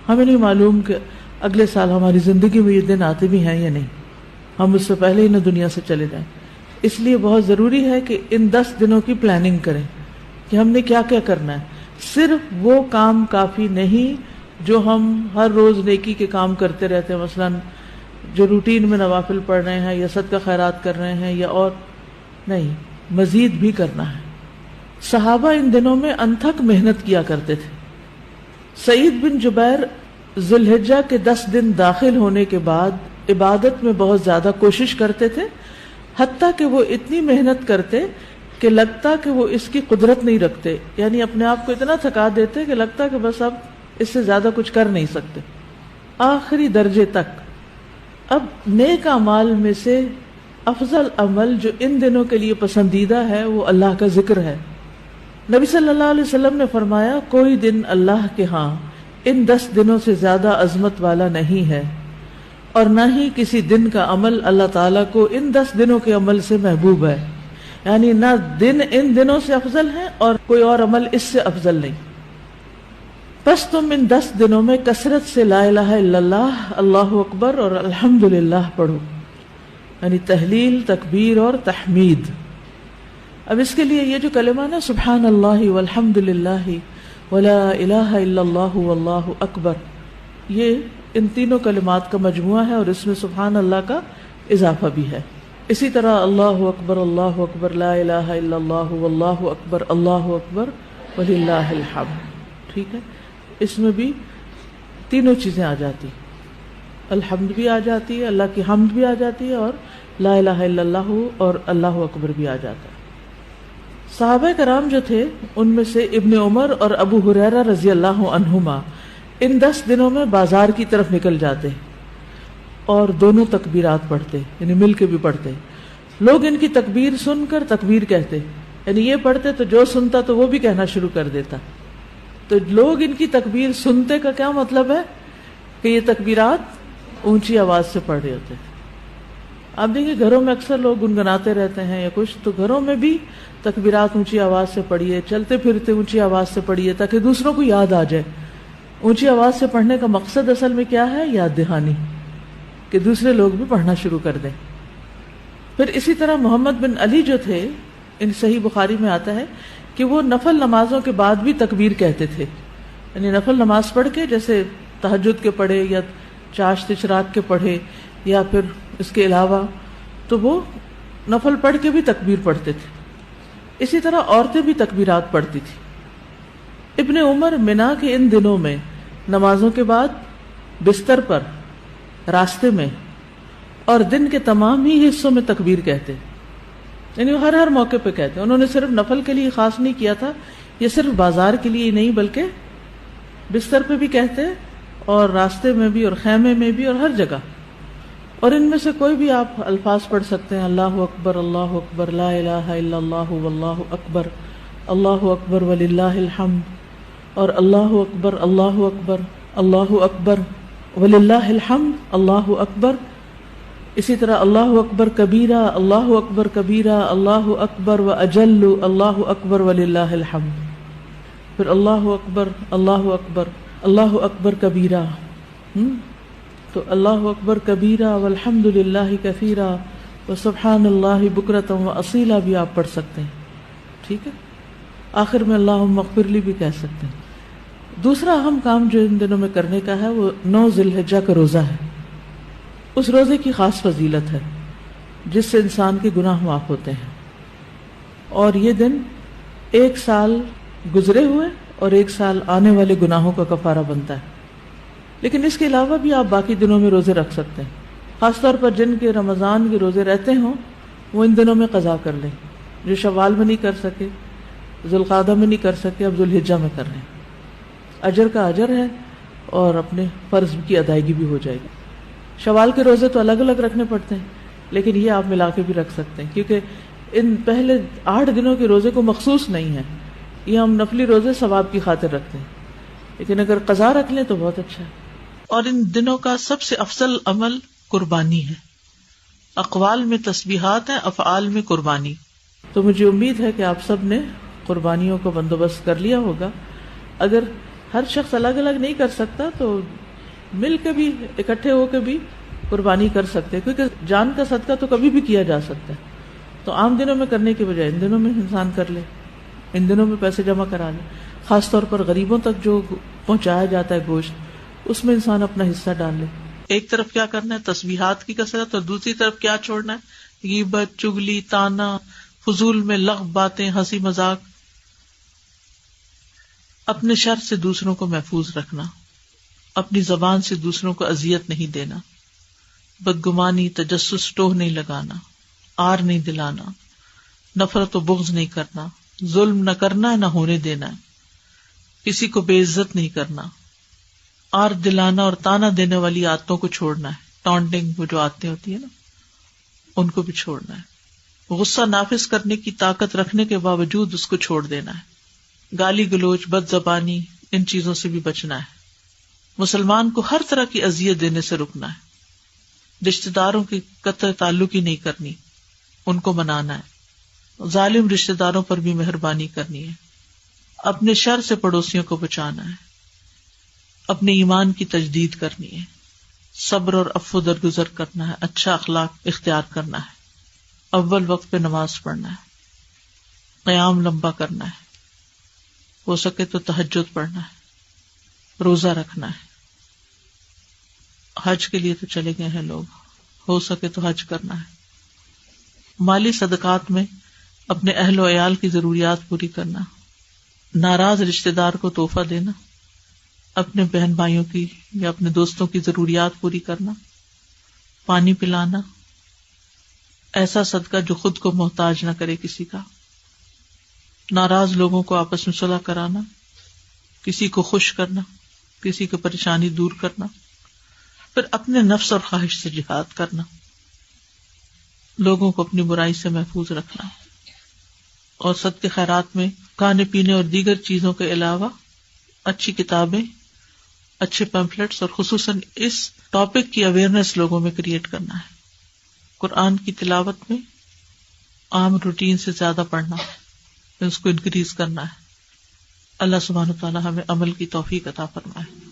ہمیں نہیں معلوم کہ اگلے سال ہماری زندگی میں یہ دن آتے بھی ہیں یا نہیں، ہم اس سے پہلے ہی نہ دنیا سے چلے جائیں. اس لیے بہت ضروری ہے کہ ان 10 دنوں کی پلاننگ کریں کہ ہم نے کیا کیا کرنا ہے. صرف وہ کام کافی نہیں جو ہم ہر روز نیکی کے کام کرتے رہتے ہیں، مثلا جو روٹین میں نوافل پڑھ رہے ہیں یا صدقہ خیرات کر رہے ہیں یا اور نہیں، مزید بھی کرنا ہے. صحابہ ان دنوں میں انتھک محنت کیا کرتے تھے. سعید بن جبیر ذو الحجہ کے 10 دن داخل ہونے کے بعد عبادت میں بہت زیادہ کوشش کرتے تھے، حتیٰ کہ وہ اتنی محنت کرتے کہ لگتا کہ وہ اس کی قدرت نہیں رکھتے، یعنی اپنے آپ کو اتنا تھکا دیتے کہ لگتا کہ بس اب اس سے زیادہ کچھ کر نہیں سکتے، آخری درجے تک. اب نیک اعمال میں سے افضل عمل جو ان دنوں کے لیے پسندیدہ ہے وہ اللہ کا ذکر ہے. نبی صلی اللہ علیہ وسلم نے فرمایا کوئی دن اللہ کے ہاں ان 10 دنوں سے زیادہ عظمت والا نہیں ہے، اور نہ ہی کسی دن کا عمل اللہ تعالیٰ کو ان 10 دنوں کے عمل سے محبوب ہے. یعنی نہ دن ان دنوں سے افضل ہے اور کوئی اور عمل اس سے افضل نہیں. بس تم ان 10 دنوں میں کثرت سے لا الہ الا اللہ، اللہ اکبر اور الحمدللہ پڑھو، یعنی تحلیل، تکبیر اور تحمید. اب اس کے لیے یہ جو کلمہ نا سبحان اللہ والحمدللہ ولا الہ الا اللہ واللہ اکبر، یہ ان تینوں کلمات کا مجموعہ ہے اور اس میں سبحان اللہ کا اضافہ بھی ہے. اسی طرح اللہ اکبر لا الہ الا اللہ واللہ اکبر وللہ الحمد. ٹھیک ہے، اس میں بھی تینوں چیزیں آ جاتی، الحمد بھی آ جاتی ہے، اللہ کی حمد بھی آ جاتی ہے، اور لا الہ الا اللہ اور اللہ اکبر بھی آ جاتا ہے. صحابہ کرام جو تھے ان میں سے ابن عمر اور ابو ہریرہ رضی اللہ عنہما ان 10 دنوں میں بازار کی طرف نکل جاتے اور دونوں تکبیرات پڑھتے، یعنی مل کے بھی پڑھتے. لوگ ان کی تکبیر سن کر تکبیر کہتے، یعنی یہ پڑھتے تو جو سنتا تو وہ بھی کہنا شروع کر دیتا. تو لوگ ان کی تکبیر سنتے کا کیا مطلب ہے کہ یہ تکبیرات اونچی آواز سے پڑھ رہے ہوتے. آپ دیکھیں گھروں میں اکثر لوگ گنگناتے رہتے ہیں یا کچھ، تو گھروں میں بھی تکبیرات اونچی آواز سے پڑھیے، چلتے پھرتے اونچی آواز سے پڑھیے تاکہ دوسروں کو یاد آ جائے. اونچی آواز سے پڑھنے کا مقصد اصل میں کیا ہے؟ یاد دہانی، کہ دوسرے لوگ بھی پڑھنا شروع کر دیں. پھر اسی طرح محمد بن علی جو تھے، ان صحیح بخاری میں آتا ہے کہ وہ نفل نمازوں کے بعد بھی تکبیر کہتے تھے. یعنی نفل نماز پڑھ کے، جیسے تہجد کے پڑھے یا چاشت اشراق کے پڑھے یا پھر اس کے علاوہ، تو وہ نفل پڑھ کے بھی تکبیر پڑھتے تھے. اسی طرح عورتیں بھی تکبیرات پڑھتی تھی. ابن عمر منا کے ان دنوں میں نمازوں کے بعد بستر پر، راستے میں اور دن کے تمام ہی حصوں میں تکبیر کہتے، یعنی وہ ہر موقع پہ کہتے. انہوں نے صرف نفل کے لیے خاص نہیں کیا تھا، یہ صرف بازار کے لیے ہی نہیں بلکہ بستر پہ بھی کہتے اور راستے میں بھی اور خیمے میں بھی اور ہر جگہ. اور ان میں سے کوئی بھی آپ الفاظ پڑھ سکتے ہیں، اللہ اکبر لا الہ الا اللہ واللہ اکبر وللہ الحمد، اور اللہ اکبر وللہ الحمد، اللہ اکبر. اسی طرح اللہ اکبر کبیرہ، اللہ اکبر و اجل، اللہ اکبر وللہ الحمد. پھر اللہ اکبر کبیرہ، تو اللہ اکبر کبیرہ والحمد للہ کثیرہ وسبحان اللہ بکرۃ واصیلا بھی آپ پڑھ سکتے ہیں. ٹھیک ہے، آخر میں اللہم اغفر لی بھی کہہ سکتے ہیں. دوسرا اہم کام جو ان دنوں میں کرنے کا ہے وہ 9 ذی الحجہ کا روزہ ہے. اس روزے کی خاص فضیلت ہے جس سے انسان کے گناہ معاف ہوتے ہیں، اور یہ دن 1 سال گزرے ہوئے اور 1 سال آنے والے گناہوں کا کفارہ بنتا ہے. لیکن اس کے علاوہ بھی آپ باقی دنوں میں روزے رکھ سکتے ہیں. خاص طور پر جن کے رمضان کے روزے رہتے ہوں وہ ان دنوں میں قضا کر لیں. جو شوال میں نہیں کر سکے، ذوالقعدہ میں نہیں کر سکے، اب ذوالحجہ میں کر لیں. اجر کا اجر ہے اور اپنے فرض کی ادائیگی بھی ہو جائے گی. شوال کے روزے تو الگ الگ رکھنے پڑتے ہیں، لیکن یہ آپ ملا کے بھی رکھ سکتے ہیں، کیونکہ ان پہلے 8 دنوں کے روزے کو مخصوص نہیں ہے. یہ ہم نفلی روزے ثواب کی خاطر رکھتے ہیں، لیکن اگر قضا رکھ لیں تو بہت اچھا ہے. اور ان دنوں کا سب سے افضل عمل قربانی ہے. اقوال میں تسبیحات ہیں، افعال میں قربانی. تو مجھے امید ہے کہ آپ سب نے قربانیوں کا بندوبست کر لیا ہوگا. اگر ہر شخص الگ الگ نہیں کر سکتا، تو مل کے بھی اکٹھے ہو کے بھی قربانی کر سکتے، کیونکہ جان کا صدقہ تو کبھی بھی کیا جا سکتا ہے. تو عام دنوں میں کرنے کے بجائے ان دنوں میں انسان کر لے، ان دنوں میں پیسے جمع کرا لے. خاص طور پر غریبوں تک جو پہنچایا جاتا ہے گوشت، اس میں انسان اپنا حصہ ڈال لے. ایک طرف کیا کرنا ہے، تسبیحات کی کثرت، اور دوسری طرف کیا چھوڑنا ہے، غیبت، چگلی، تانا، فضول میں لغو باتیں، ہنسی مذاق. اپنے شر سے دوسروں کو محفوظ رکھنا، اپنی زبان سے دوسروں کو اذیت نہیں دینا، بدگمانی، تجسس، ٹوہ نہیں لگانا، آر نہیں دلانا، نفرت و بغض نہیں کرنا، ظلم نہ کرنا ہے نہ ہونے دینا ہے، کسی کو بے عزت نہیں کرنا، آر دلانا اور تانا دینے والی عادتوں کو چھوڑنا ہے. ٹانٹنگ، وہ جو عادتیں ہوتی ہیں نا، ان کو بھی چھوڑنا ہے. غصہ نافذ کرنے کی طاقت رکھنے کے باوجود اس کو چھوڑ دینا ہے. گالی گلوچ، بد زبانی، ان چیزوں سے بھی بچنا ہے. مسلمان کو ہر طرح کی اذیت دینے سے رکنا ہے. رشتہ داروں کی قطع تعلق ہی نہیں کرنی، ان کو منانا ہے. ظالم رشتہ داروں پر بھی مہربانی کرنی ہے. اپنے شر سے پڑوسیوں کو بچانا ہے. اپنے ایمان کی تجدید کرنی ہے. صبر اور عفو درگزر کرنا ہے. اچھا اخلاق اختیار کرنا ہے. اول وقت پہ نماز پڑھنا ہے. قیام لمبا کرنا ہے. ہو سکے تو تہجد پڑھنا ہے. روزہ رکھنا ہے. حج کے لیے تو چلے گئے ہیں لوگ، ہو سکے تو حج کرنا ہے. مالی صدقات میں اپنے اہل و عیال کی ضروریات پوری کرنا. ناراض رشتہ دار کو تحفہ دینا. اپنے بہن بھائیوں کی یا اپنے دوستوں کی ضروریات پوری کرنا. پانی پلانا. ایسا صدقہ جو خود کو محتاج نہ کرے کسی کا. ناراض لوگوں کو آپس میں صلح کرانا. کسی کو خوش کرنا، کسی کی پریشانی دور کرنا. پھر اپنے نفس اور خواہش سے جہاد کرنا. لوگوں کو اپنی برائی سے محفوظ رکھنا. اور صدقے خیرات میں کھانے پینے اور دیگر چیزوں کے علاوہ اچھی کتابیں، اچھے پیمفلیٹس اور خصوصاً اس ٹاپک کی اویئرنیس لوگوں میں کریٹ کرنا ہے. قرآن کی تلاوت میں عام روٹین سے زیادہ پڑھنا، اس کو انکریز کرنا ہے. اللہ سبحانہ و تعالی ہمیں عمل کی توفیق عطا فرمائے.